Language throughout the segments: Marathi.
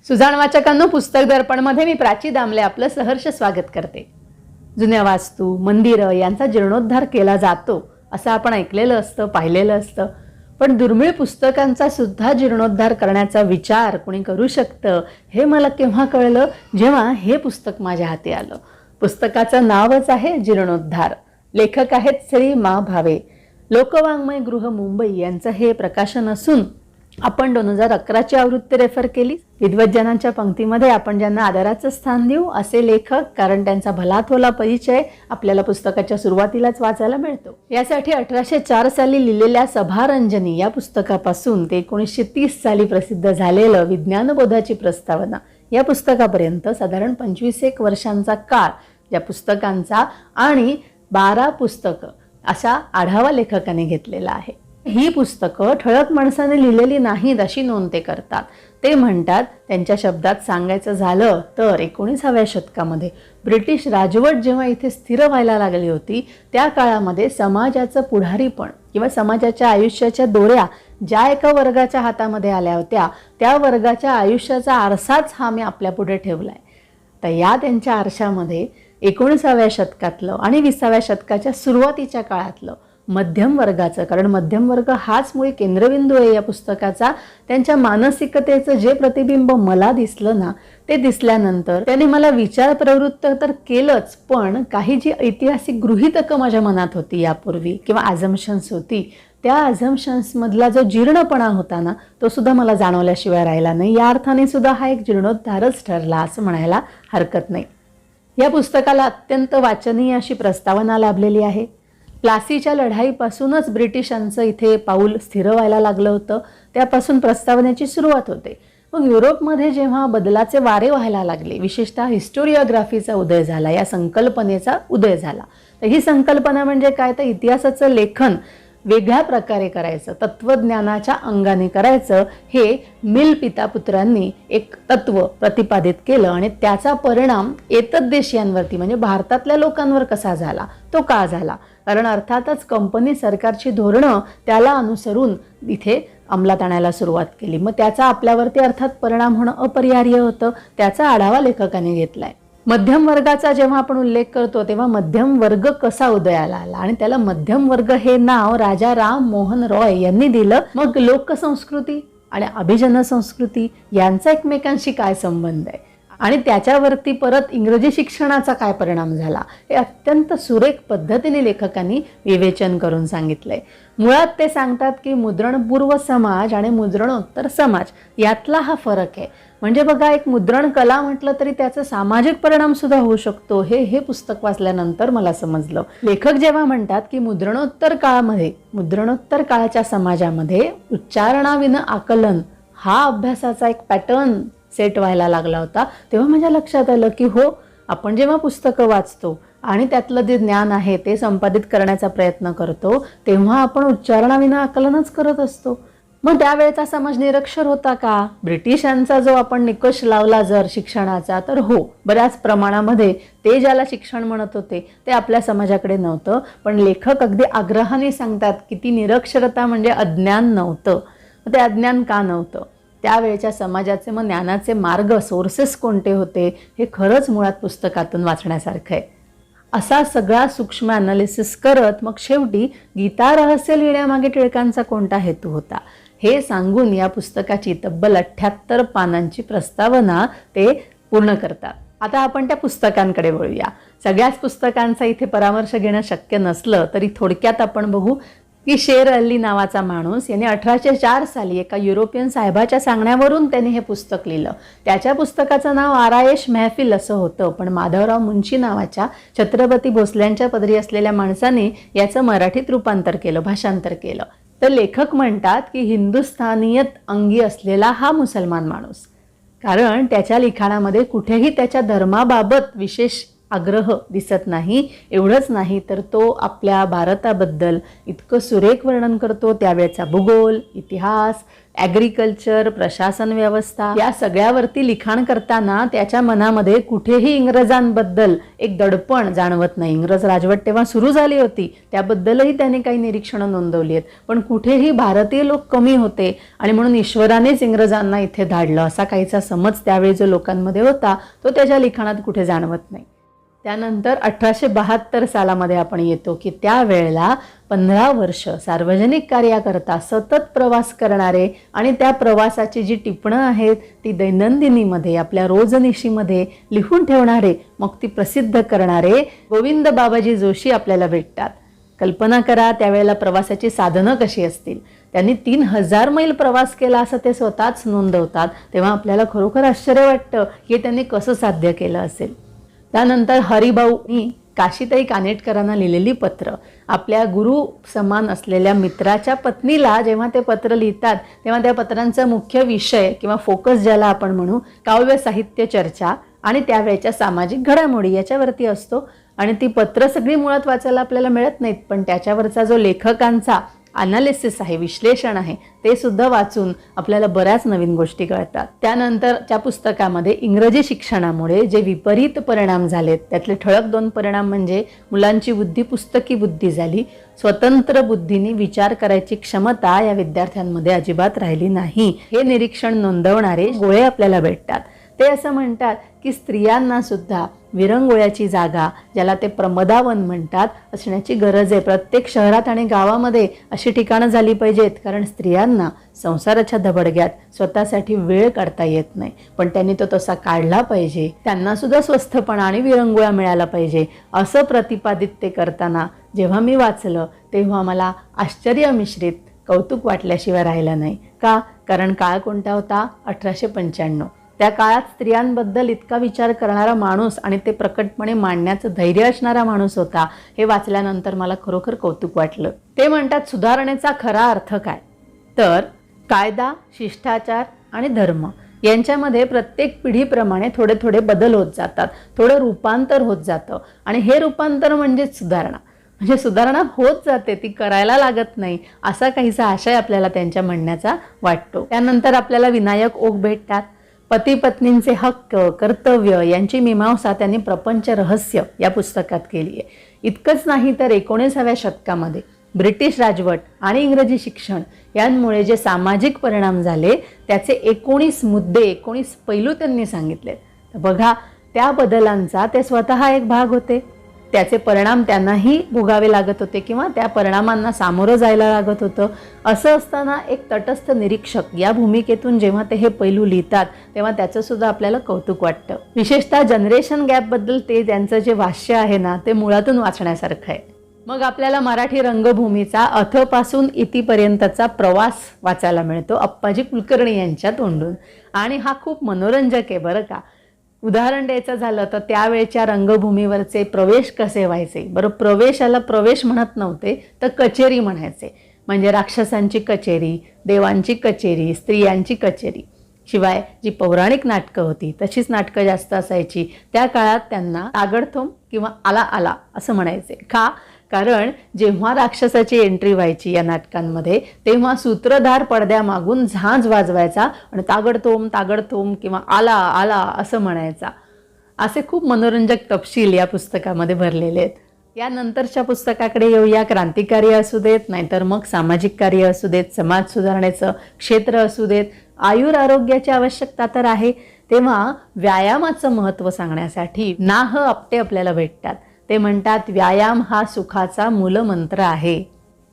सुजाण वाचकांनो, पुस्तक दर्पणमध्ये मी प्राची दामले आपलं सहर्ष स्वागत करते. जुन्या वास्तू, मंदिरं यांचा जीर्णोद्धार केला जातो असं आपण ऐकलेलं असतं, पाहिलेलं असतं. पण दुर्मिळ पुस्तकांचा सुद्धा जीर्णोद्धार करण्याचा विचार कोणी करू शकतं हे मला केव्हा कळलं, जेव्हा हे पुस्तक माझ्या हाती आलं. पुस्तकाचं नावच आहे जीर्णोद्धार. लेखक आहेत श्री मा भावे. लोकवाङ्मय गृह मुंबई यांचं हे प्रकाशन असून आपण 2011ची आवृत्ती रेफर केली. विद्वज्जनांच्या पंक्तीमध्ये आपण ज्यांना आदराचं स्थान देऊ असे लेखक, कारण त्यांचा भलाथोला परिचय आपल्याला पुस्तकाच्या सुरुवातीलाच वाचायला मिळतो. यासाठी 1804 साली लिहिलेल्या सभारंजनी या पुस्तकापासून ते 1930 साली प्रसिद्ध झालेलं विज्ञानबोधाची प्रस्तावना या पुस्तकापर्यंत साधारण 25 वर्षांचा काळ या पुस्तकांचा आणि 12 पुस्तकं असा आढावा लेखकाने घेतलेला आहे. ही पुस्तकं ठळक माणसाने लिहिलेली नाहीत अशी नोंद ते करतात. ते म्हणतात, त्यांच्या शब्दात सांगायचं झालं तर 19व्या शतकामध्ये ब्रिटिश राजवट जेव्हा इथे स्थिर व्हायला लागली होती त्या काळामध्ये समाजाचं पुढारीपण किंवा समाजाच्या आयुष्याच्या दोऱ्या ज्या एका वर्गाच्या हातामध्ये आल्या होत्या त्या वर्गाच्या आयुष्याचा आरसाच हा मी आपल्या पुढे ठेवलाय. तर या त्यांच्या आरशामध्ये 19व्या शतकातलं आणि 20व्या शतकाच्या सुरुवातीच्या काळातलं मध्यम वर्गाचं, कारण मध्यम वर्ग हाच मुळी केंद्रबिंदू आहे या पुस्तकाचा, त्यांच्या मानसिकतेचं जे प्रतिबिंब मला दिसलं ना, ते दिसल्यानंतर त्याने मला विचार प्रवृत्त तर केलंच, पण काही जी ऐतिहासिक गृहीतकं माझ्या मनात होती यापूर्वी किंवा अझम्पशन्स होती, त्या अझम्पशन्समधला जो जीर्णपणा होता ना, तो सुद्धा मला जाणवल्याशिवाय राहिला नाही. या अर्थाने सुद्धा हा एक जीर्णोद्धारच ठरला असं म्हणायला हरकत नाही. या पुस्तकाला अत्यंत वाचनीय अशी प्रस्तावना लाभलेली आहे. प्लासीच्या लढाईपासूनच ब्रिटिशांचं इथे पाऊल स्थिर व्हायला लागलं होतं. त्यापासून प्रस्तावनेची सुरुवात होते. मग युरोपमध्ये जेव्हा बदलाचे वारे व्हायला लागले, विशेषतः हिस्टोरिओग्राफीचा उदय झाला, या संकल्पनेचा उदय झाला. तर ही संकल्पना म्हणजे काय, तर इतिहासाचं लेखन वेगळ्या प्रकारे करायचं, तत्वज्ञानाच्या अंगाने करायचं, हे मिल पितापुत्रांनी एक तत्व प्रतिपादित केलं आणि त्याचा परिणाम एतद्देशीयांवरती म्हणजे भारतातल्या लोकांवर कसा झाला, तो का झाला. कारण अर्थातच कंपनी सरकारची धोरणं त्याला अनुसरून इथे अंमलात आणायला सुरुवात केली. मग त्याचा आपल्यावरती अर्थात परिणाम होणं अपरिहार्य होतं. त्याचा आढावा लेखकाने घेतलाय. मध्यम वर्गाचा जेव्हा आपण उल्लेख करतो तेव्हा मध्यम वर्ग कसा उदयाला आला आणि त्याला मध्यम वर्ग हे नाव राजा राम मोहन रॉय यांनी दिलं. मग लोकसंस्कृती आणि अभिजन संस्कृती यांचा एकमेकांशी काय संबंध आहे आणि त्याच्यावरती परत इंग्रजी शिक्षणाचा काय परिणाम झाला, हे अत्यंत सुरेख पद्धतीने लेखकांनी विवेचन करून सांगितलंय. मुळात ते सांगतात की मुद्रणपूर्व समाज आणि मुद्रणोत्तर समाज यातला हा फरक आहे. म्हणजे बघा, एक मुद्रण कला म्हटलं तरी त्याचा सामाजिक परिणाम सुद्धा होऊ शकतो, हे पुस्तक वाचल्यानंतर मला समजलं. लेखक जेव्हा म्हणतात की मुद्रणोत्तर काळाच्या समाजामध्ये उच्चारणाविना आकलन हा अभ्यासाचा एक पॅटर्न सेट व्हायला लागला होता, तेव्हा माझ्या लक्षात आलं की हो, आपण जेव्हा पुस्तकं वाचतो आणि त्यातलं जे ज्ञान आहे ते संपादित करण्याचा प्रयत्न करतो तेव्हा आपण उच्चारणाविना आकलनच करत असतो. मग त्यावेळेचा समाज निरक्षर होता का? ब्रिटिशांचा जो आपण निकष लावला जर शिक्षणाचा, तर हो, बऱ्याच प्रमाणामध्ये ते ज्याला शिक्षण म्हणत होते ते आपल्या समाजाकडे नव्हतं. पण लेखक अगदी आग्रहाने सांगतात की ती निरक्षरता म्हणजे अज्ञान नव्हतं. ते अज्ञान का नव्हतं? त्यावेळेच्या समाजाचे मग ज्ञानाचे मार्ग, सोर्सेस कोणते होते, हे खरंच मुळात पुस्तकातून वाचण्यासारखं आहे. असा सगळा सूक्ष्म ॲनालिसिस करत मग शेवटी गीता रहस्य लिहिण्यामागे टिळकांचा कोणता हेतू होता हे सांगून या पुस्तकाची तब्बल 78 पानांची प्रस्तावना ते पूर्ण करतात. आता आपण त्या पुस्तकांकडे वळूया. सगळ्याच पुस्तकांचा इथे परामर्श घेणं शक्य नसलं तरी थोडक्यात आपण बघू की शेर अली नावाचा माणूस याने 1804 साली एका युरोपियन साहेबाच्या सांगण्यावरून त्याने हे पुस्तक लिहिलं. त्याच्या पुस्तकाचं नाव आरायश महफिल असं होतं, पण माधवराव मुंशी नावाच्या छत्रपती भोसल्यांच्या पदरी असलेल्या माणसाने याचं मराठीत रूपांतर केलं, भाषांतर केलं. तर लेखक म्हणतात की हिंदुस्थानीयत अंगी असलेला हा मुसलमान माणूस, कारण त्याच्या लिखाणामध्ये कुठेही त्याच्या धर्माबाबत विशेष आग्रह दिसत नाही. एवढंच नाही तर तो आपल्या भारताबद्दल इतकं सुरेख वर्णन करतो. त्यावेळेचा भूगोल, इतिहास, ॲग्रिकल्चर, प्रशासन व्यवस्था या सगळ्यावरती लिखाण करताना त्याच्या मनामध्ये कुठेही इंग्रजांबद्दल एक दडपण जाणवत नाही. इंग्रज राजवट तेव्हा सुरू झाली होती, त्याबद्दलही त्याने काही निरीक्षणं नोंदवली आहेत, पण कुठेही भारतीय लोक कमी होते आणि म्हणून ईश्वरानेच इंग्रजांना इथे धाडलं असा काहीचा समज त्यावेळी जो लोकांमध्ये होता तो त्याच्या लिखाणात कुठे जाणवत नाही. त्यानंतर 1872 सालामध्ये आपण येतो की त्यावेळेला 15 वर्ष सार्वजनिक कार्याकरता सतत प्रवास करणारे आणि त्या प्रवासाची जी टिपणं आहेत ती दैनंदिनीमध्ये आपल्या रोजनिशीमध्ये लिहून ठेवणारे, मग ती प्रसिद्ध करणारे गोविंद बाबाजी जोशी आपल्याला भेटतात. कल्पना करा त्यावेळेला प्रवासाची साधनं कशी असतील. त्यांनी 3000 मैल प्रवास केला असं ते स्वतःच नोंदवतात. तेव्हा आपल्याला खरोखर आश्चर्य वाटतं की त्यांनी कसं साध्य केलं असेल. त्यानंतर हरिभाऊंनी काशीताई कानेटकरांना लिहिलेली पत्र, आपल्या गुरु समान असलेल्या मित्राच्या पत्नीला जेव्हा ते पत्र लिहितात तेव्हा त्या पत्रांचा मुख्य विषय किंवा फोकस ज्याला आपण म्हणू काव्य साहित्य चर्चा आणि त्यावेळेच्या सामाजिक घडामोडी याच्यावरती असतो. आणि ती पत्र सगळी मुळात वाचायला आपल्याला मिळत नाहीत, पण त्याच्यावरचा जो लेखकांचा अनालिसिस आहे, विश्लेषण आहे, ते सुद्धा वाचून आपल्याला बऱ्याच नवीन गोष्टी कळतात. त्यानंतरच्या पुस्तकामध्ये इंग्रजी शिक्षणामुळे जे विपरीत परिणाम झालेत त्यातले ठळक 2 परिणाम म्हणजे मुलांची बुद्धी पुस्तकी बुद्धी झाली. स्वतंत्र बुद्धीने विचार करायची क्षमता या विद्यार्थ्यांमध्ये अजिबात राहिली नाही. हे निरीक्षण नोंदवणारे गोळे आपल्याला भेटतात. ते असं म्हणतात की स्त्रियांना सुद्धा विरंगुळ्याची जागा, ज्याला ते प्रमदावन म्हणतात, असण्याची गरज आहे. प्रत्येक शहरात आणि गावामध्ये अशी ठिकाणं झाली पाहिजेत, कारण स्त्रियांना संसाराच्या धबडग्यात स्वतःसाठी वेळ काढता येत नाही, पण त्यांनी तो तसा काढला पाहिजे. त्यांना सुद्धा स्वस्थपणा आणि विरंगुळा मिळाला पाहिजे असं प्रतिपादित ते करताना जेव्हा मी वाचलं तेव्हा मला आश्चर्य मिश्रित कौतुक वाटल्याशिवाय राहिलं नाही. का? कारण काळ कोणता होता? 1895. त्या काळात स्त्रियांबद्दल इतका विचार करणारा माणूस आणि ते प्रकटपणे मांडण्याचं धैर्य असणारा माणूस होता. हे वाचल्यानंतर मला खरोखर कौतुक वाटलं. ते म्हणतात सुधारणेचा खरा अर्थ काय? तर कायदा, शिष्टाचार आणि धर्म यांच्यामध्ये प्रत्येक पिढीप्रमाणे थोडे थोडे बदल होत जातात, थोडं रूपांतर होत जातं आणि हे रूपांतर म्हणजेच सुधारणा. म्हणजे सुधारणा होत जाते, ती करायला लागत नाही, असा काहीसा आशय आपल्याला त्यांच्या म्हणण्याचा वाटतो. त्यानंतर आपल्याला विनायक ओक भेटतात. पती पत्नींचे हक्क, कर्तव्य यांची मीमांसा त्यांनी प्रपंच रहस्य या पुस्तकात केली आहे. इतकंच नाही तर 19व्या शतकामध्ये ब्रिटिश राजवट आणि इंग्रजी शिक्षण यांमुळे जे सामाजिक परिणाम झाले त्याचे 19 मुद्दे, 19 पैलू त्यांनी सांगितले. तर बघा, त्या बदलांचा ते स्वतः एक भाग होते. त्याचे परिणाम त्यांनाही भोगावे लागत होते किंवा त्या परिणामांना सामोरं जायला लागत होतं. असं असताना एक तटस्थ निरीक्षक या भूमिकेतून जेव्हा ते हे पैलू लिहितात तेव्हा त्याचं सुद्धा आपल्याला कौतुक वाटतं. विशेषतः जनरेशन गॅपबद्दल ते त्यांचं जे भाष्य आहे ना ते मुळातून वाचण्यासारखं आहे. मग आपल्याला मराठी रंगभूमीचा अथपासून इतिपर्यंतचा प्रवास वाचायला मिळतो अप्पाजी कुलकर्णी यांच्या तोंडून, आणि हा खूप मनोरंजक आहे बरं का. उदाहरण द्यायचं झालं तर त्यावेळच्या रंगभूमीवरचे प्रवेश कसे व्हायचे. बरं, प्रवेशाला प्रवेश म्हणत नव्हते तर कचेरी म्हणायचे. म्हणजे राक्षसांची कचेरी, देवांची कचेरी, स्त्रियांची कचेरी. शिवाय जी पौराणिक नाटकं होती तशीच नाटकं जास्त असायची. त्या काळात त्यांना तागडथोम किंवा आला आला असं म्हणायचे. का? कारण जेव्हा राक्षसाची एंट्री व्हायची या नाटकांमध्ये तेव्हा सूत्रधार पडद्यामागून झांज वाजवायचा आणि तागडतोम तागडतोम किंवा आला आला असं म्हणायचा. असे खूप मनोरंजक तपशील या पुस्तकामध्ये भरलेले आहेत. यानंतरच्या पुस्तकाकडे येऊया. क्रांतिकारी असू देत, नाहीतर मग सामाजिक कार्य असू देत, समाज सुधारण्याचं क्षेत्र असू देत, आयुर आरोग्याची आवश्यकता तर आहे, तेव्हा व्यायामाचं महत्त्व सांगण्यासाठी नाह आपटे आपल्याला भेटतात. ते म्हणतात, व्यायाम हा सुखाचा मूलमंत्र आहे.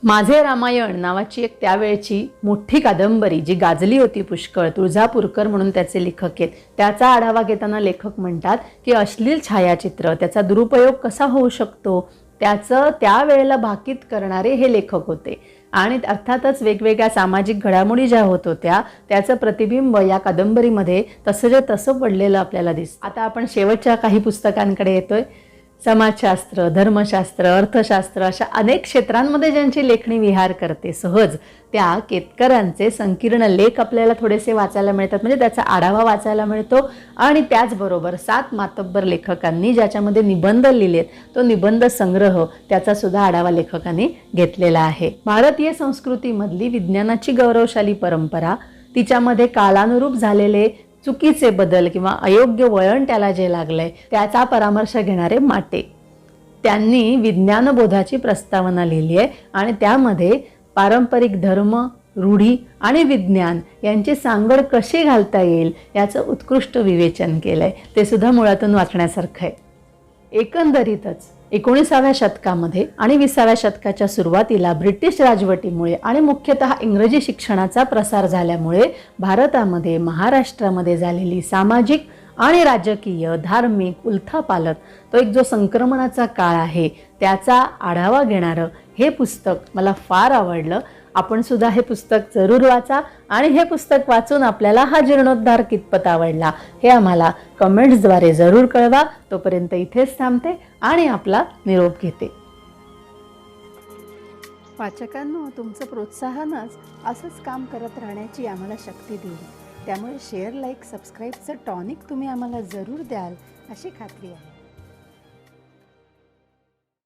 माझे रामायण नावाची एक त्यावेळची मोठी कादंबरी जी गाजली होती पुष्कळ, तुळजापूरकर म्हणून त्याचे लेखक आहेत, त्याचा आढावा घेताना लेखक म्हणतात की अश्लील छायाचित्र, त्याचा दुरुपयोग कसा होऊ शकतो त्याचं त्यावेळेला भाकीत करणारे हे लेखक होते. आणि अर्थातच वेगवेगळ्या सामाजिक घडामोडी ज्या होत होत्या त्याचं प्रतिबिंब या कादंबरीमध्ये तसं तसं पडलेलं आपल्याला दिसतं. आता आपण शेवटच्या काही पुस्तकांकडे येतोय. समाजशास्त्र, धर्मशास्त्र, अर्थशास्त्र अशा अनेक क्षेत्रांमध्ये ज्यांची लेखणी विहार करते सहज, त्या केतकरांचे संकीर्ण लेख आपल्याला थोडेसे वाचायला मिळतात, म्हणजे त्याचा आढावा वाचायला मिळतो. आणि त्याचबरोबर 7 मातब्बर लेखकांनी ज्याच्यामध्ये निबंध लिहिलेत, तो निबंध संग्रह त्याचा सुद्धा आढावा लेखकांनी घेतलेला आहे. भारतीय संस्कृतीमधली विज्ञानाची गौरवशाली परंपरा, तिच्यामध्ये कालानुरूप झालेले चुकीचे बदल किंवा अयोग्य वळण त्याला जे लागलंय त्याचा परामर्श घेणारे माटे, त्यांनी विज्ञानबोधाची प्रस्तावना लिहिली आहे आणि त्यामध्ये पारंपरिक धर्म, रूढी आणि विज्ञान यांची सांगड कशी घालता येईल याचं उत्कृष्ट विवेचन केलंय. ते सुद्धा मुळातून वाचण्यासारखं आहे. एकंदरीतच 19व्या शतकामध्ये आणि 20व्या शतकाच्या सुरुवातीला ब्रिटिश राजवटीमुळे आणि मुख्यतः इंग्रजी शिक्षणाचा प्रसार झाल्यामुळे भारतामध्ये, महाराष्ट्रामध्ये झालेली सामाजिक आणि राजकीय, धार्मिक उलथापालथ, तो एक जो संक्रमणाचा काळ आहे त्याचा आढावा घेणारं हे पुस्तक मला फार आवडलं. आपण सुद्धा हे पुस्तक जरूर वाचा आणि हे पुस्तक वाचून आपल्याला हा जीर्णोद्धार कितपत आवडला हे आम्हाला कमेंट्सद्वारे जरूर कळवा. तोपर्यंत इथेच थांबते आणि आपला निरोप घेते. वाचकांनो, तुमचं प्रोत्साहनच असंच काम करत राहण्याची आम्हाला शक्ती देईल. त्यामुळे शेअर, लाईक, सबस्क्राईबचं टॉनिक तुम्ही आम्हाला जरूर द्याल अशी खात्री आहे.